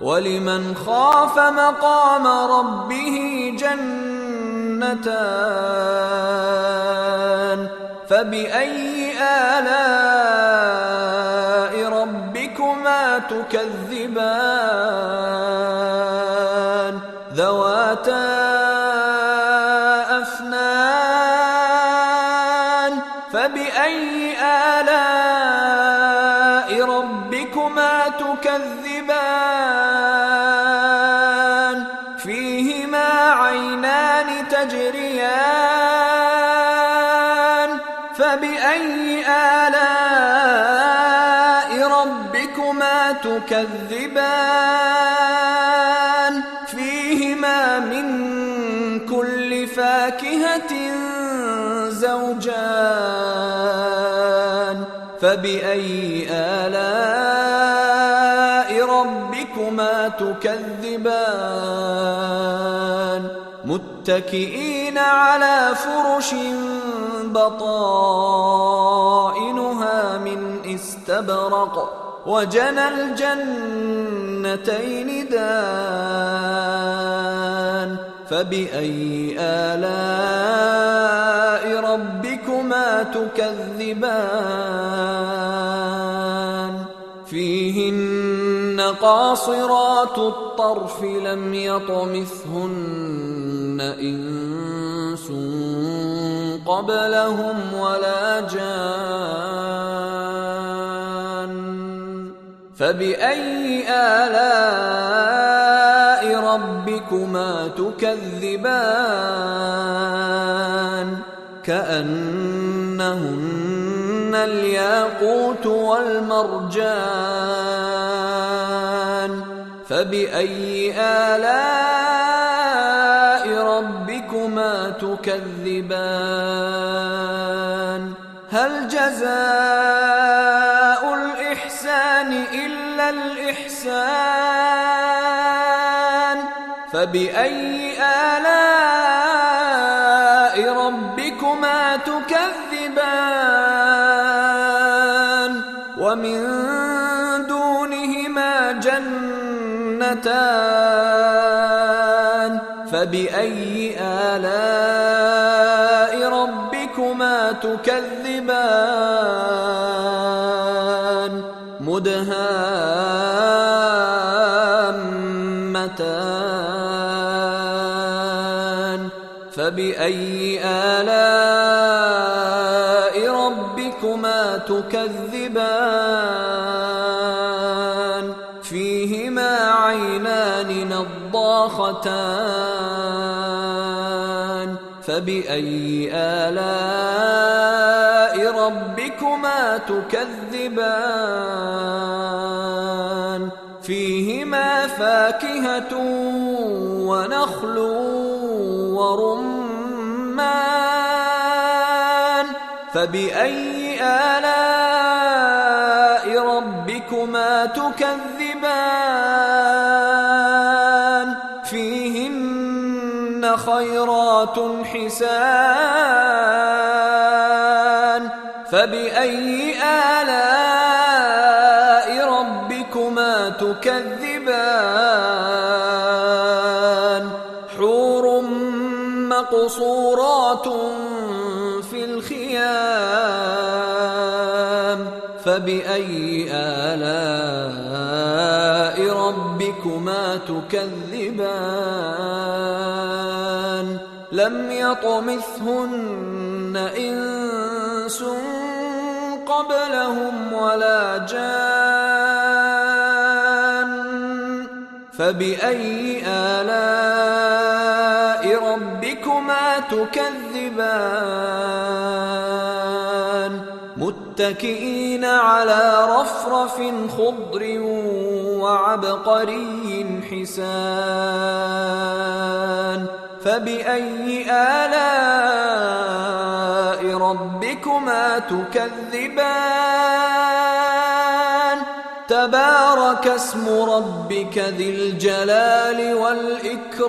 وَلِمَنْ خَافَ مَقَامَ رَبِّهِ جَنَّتَانِ فَبِأَيِّ آلَاءِ رَبِّكُمَا تُكَذِّبَانِ ذَوَاتَا أَفْنَانٍ فَبِأَيِّ آلَاءِ رَبِّكُمَا تُكَذِّبَانِ فِيهِمَا عَيْنَانِ تَجْرِيَانِ فَبِأَيِّ آلَاءِ رَبِّكُمَا تُكَذِّبَانِ فِيهِمَا مِن كُلِّ فَاكِهَةٍ زَوْجَانِ فَبِأَيِّ آلَاءِ رَبِّكُمَا تُكَذِّبَانِ مُتَّكِئِينَ عَلَى فُرُشٍ بَطَائِنُهَا مِنْ إِسْتَبْرَقٍ وَجَنَى الْجَنَّتَيْنِ دَانٍ فَبِأَيِّ آلَاءِ رَبِّكُمَا تُكَذِّبَانِ فِيهِنَّ قَاصِرَاتُ الطَّرْفِ لَمْ يَطْمِثْهُنَّ إِنسٌ قَبْلَهُمْ وَلَا جَانٌّ فَبِأَيِّ آلَاءِ رَبِّكُمَا تُكَذِّبَانِ كَأَنَّهُنَّ الْيَاقُوتُ وَالْمَرْجَانُ فَبِأَيِّ آلَاءِ رَبِّكُمَا تُكَذِّبَانِ هَلْ جَزَاءُ الْإِحْسَانِ إِلَّا الْإِحْسَانُ فَبِأَيِّ آلَاءِ رَبِّكُمَا تُكَذِّبَانِ وَمِن دُونِهِمَا جَنَّتَانِ فَبِأَيِّ آلَاءِ رَبِّكُمَا تُكَذِّبَانِ مُدْهَامَّتَانِ فَبِأَيِّ آلَاءِ رَبِّكُمَا تُكَذِّبَانِ فِيهِمَا عَيْنَانِ نَضَّاخَتَانِ فَبِأَيِّ آلَاءِ رَبِّكُمَا تُكَذِّبَانِ فِيهِمَا فَاكِهَةٌ وَنَخْلٌ وَرُمَّانٌ فَبِأَيِّ آلَاءِ رَبِّكُمَا تُكَذِّبَانِ فِيهِنَّ خَيْرَاتٌ حِسَانٌ فَبِأَيِّ آلَاءِ رَبِّكُمَا تُكَذِّبَانِ حُورٌ مَّقْصُورَاتٌ فِي الْخِيَامِ فَبِأَيِّ آلَاءِ رَبِّكُمَا تُكَذِّبَانِ لَمْ يَطْمِثْهُنَّ إِنسٌ قَبْلَهُمْ وَلَا جَانٌّ فَبِأَيِّ آلَاءِ رَبِّكُمَا تُكَذِّبَانِ مُتَّكِئِينَ عَلَى رَفْرَفٍ خُضْرٍ وَعَبْقَرِيٍّ حِسَانٍ فَبِأَيِّ آلَاءِ رَبِّكُمَا تُكَذِّبَانِ تَبَارَكَ اسْمُ رَبِّكَ ذِي الْجَلَالِ وَالْإِكْرَامِ